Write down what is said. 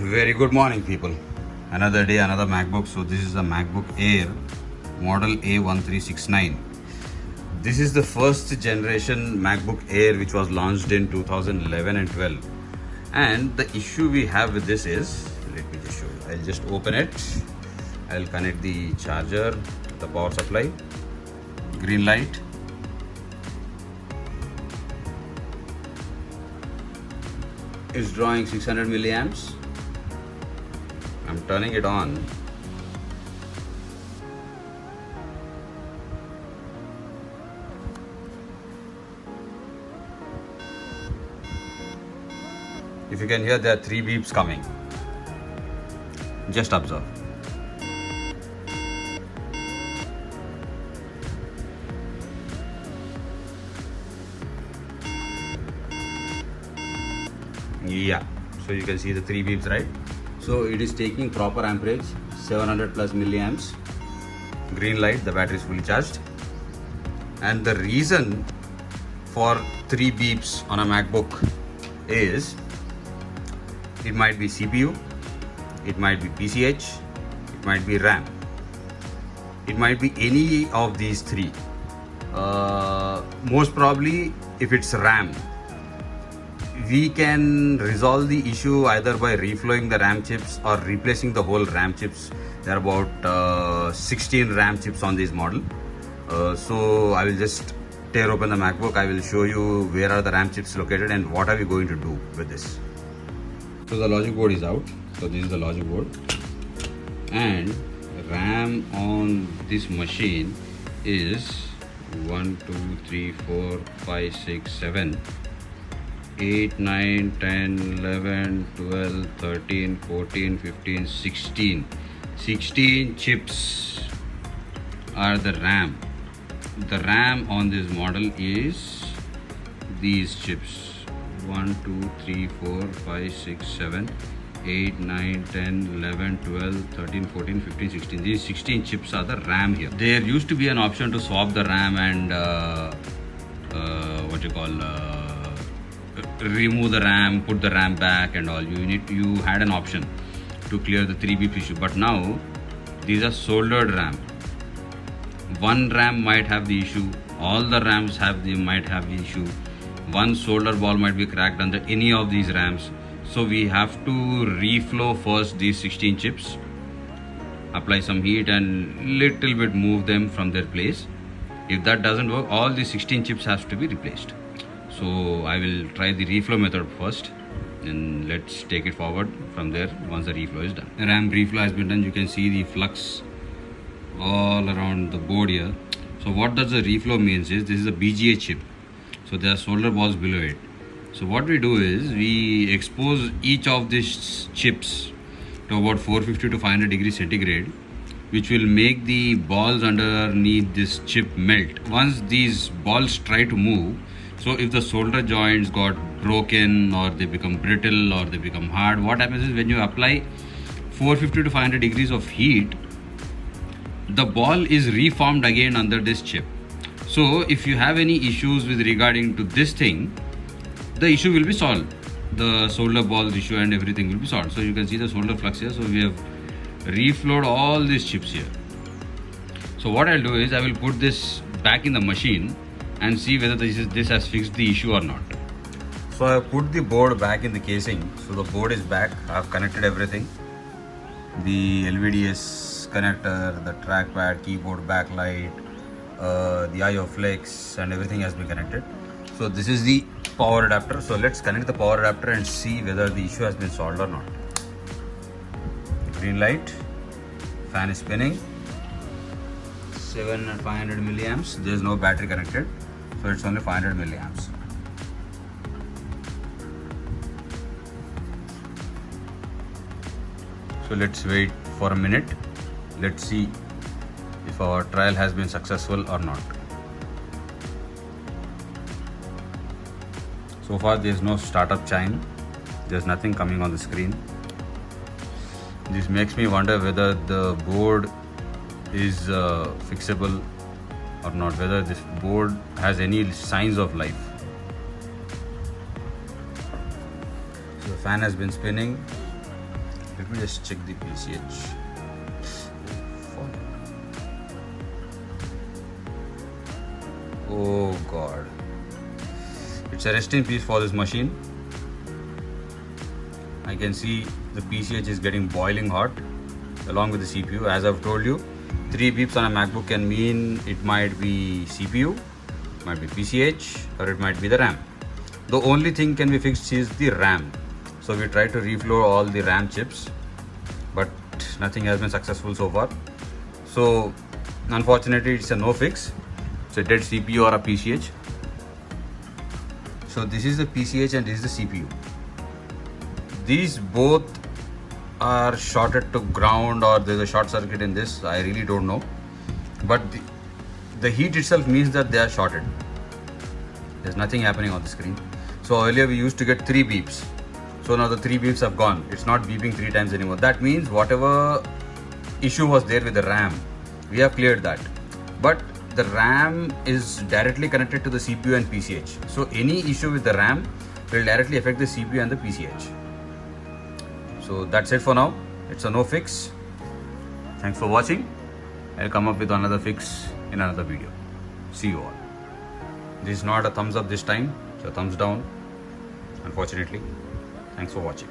Very good morning, people. Another day, another MacBook. So this is the MacBook Air model A1369. This is the first generation MacBook Air which was launched in 2011 and 12. And the issue we have with this is, let me just show you. I'll just open it. I'll connect the charger, the power supply, green light. It's drawing 600 milliamps. I'm turning it on. If you can hear, there are 3 beeps coming. Just observe. Yeah, so you can see the 3 beeps, right? So it is taking proper amperage, 700 plus milliamps. Green light, the battery is fully charged. And the reason for 3 beeps on a MacBook is it might be CPU, it might be PCH, it might be RAM. It might be any of these 3. Most probably, if it's RAM, we can resolve the issue either by reflowing the RAM chips or replacing the whole RAM chips. There are about 16 RAM chips on this model. So I will just tear open the MacBook. I will show you where are the RAM chips located and what are we going to do with this. So the logic board is out. So this is the logic board. And RAM on this machine is 1, 2, 3, 4, 5, 6, 7. 8, 9, 10, 11, 12, 13, 14, 15, 16. 16 chips are the RAM. The RAM on this model is these chips. 1, 2, 3, 4, 5, 6, 7, 8, 9, 10, 11, 12, 13, 14, 15, 16. These 16 chips are the RAM here. There used to be an option to swap the RAM and remove the RAM, put the RAM back and all. You had an option to clear the 3 beep issue, but now these are soldered RAM. One RAM might have the issue, all the RAMs might have the issue. One solder ball might be cracked under any of these RAMs. So we have to reflow first these 16 chips, apply some heat and little bit move them from their place. If that doesn't work, all these 16 chips has to be replaced. So I will try the reflow method first and let's take it forward from there once the reflow is done. The RAM reflow has been done. You can see the flux all around the board here. So what does the reflow means is this is a BGA chip. So there are solder balls below it. So what we do is we expose each of these chips to about 450 to 500 degrees centigrade, which will make the balls underneath this chip melt. Once these balls try to move, so if the solder joints got broken or they become brittle or they become hard, what happens is when you apply 450 to 500 degrees of heat, the ball is reformed again under this chip. So if you have any issues with regarding to this thing, the issue will be solved. The solder balls issue and everything will be solved. So you can see the solder flux here. So we have reflowed all these chips here. So what I'll do is I will put this back in the machine and see whether this has fixed the issue or not. So I put the board back in the casing. So the board is back. I've connected everything. The LVDS connector, the trackpad, keyboard backlight, the IO flex and everything has been connected. So this is the power adapter. So let's connect the power adapter and see whether the issue has been solved or not. Green light, fan is spinning, 7 and 500 milliamps. There is no battery connected, so it's only 500 milliamps. So let's wait for a minute. Let's see if our trial has been successful or not. So far there is no startup chime. There's nothing coming on the screen. This makes me wonder whether the board is fixable or not, whether this board has any signs of life. So the fan has been spinning, Let me just check the PCH. Oh god. It's a rest in peace for this machine. I can see the PCH is getting boiling hot along with the CPU. As I've told you, 3 beeps on a MacBook can mean it might be CPU, might be PCH, or it might be the RAM. The only thing can be fixed is the RAM. So we tried to reflow all the RAM chips, but nothing has been successful so far. So unfortunately it's a no fix. It's a dead CPU or a PCH. So this is the PCH and this is the CPU. These both are shorted to ground, or there's a short circuit in this. I really don't know. But the heat itself means that they are shorted. There's nothing happening on the screen. So earlier we used to get 3 beeps. So now the 3 beeps have gone. It's not beeping 3 times anymore. That means whatever issue was there with the RAM, we have cleared that. But the RAM is directly connected to the CPU and PCH. So any issue with the RAM will directly affect the CPU and the PCH. So that's it for now. It's a no fix. Thanks for watching. I'll come up with another fix in another video. See you all. This is not a thumbs up this time. It's a thumbs down, unfortunately. Thanks for watching.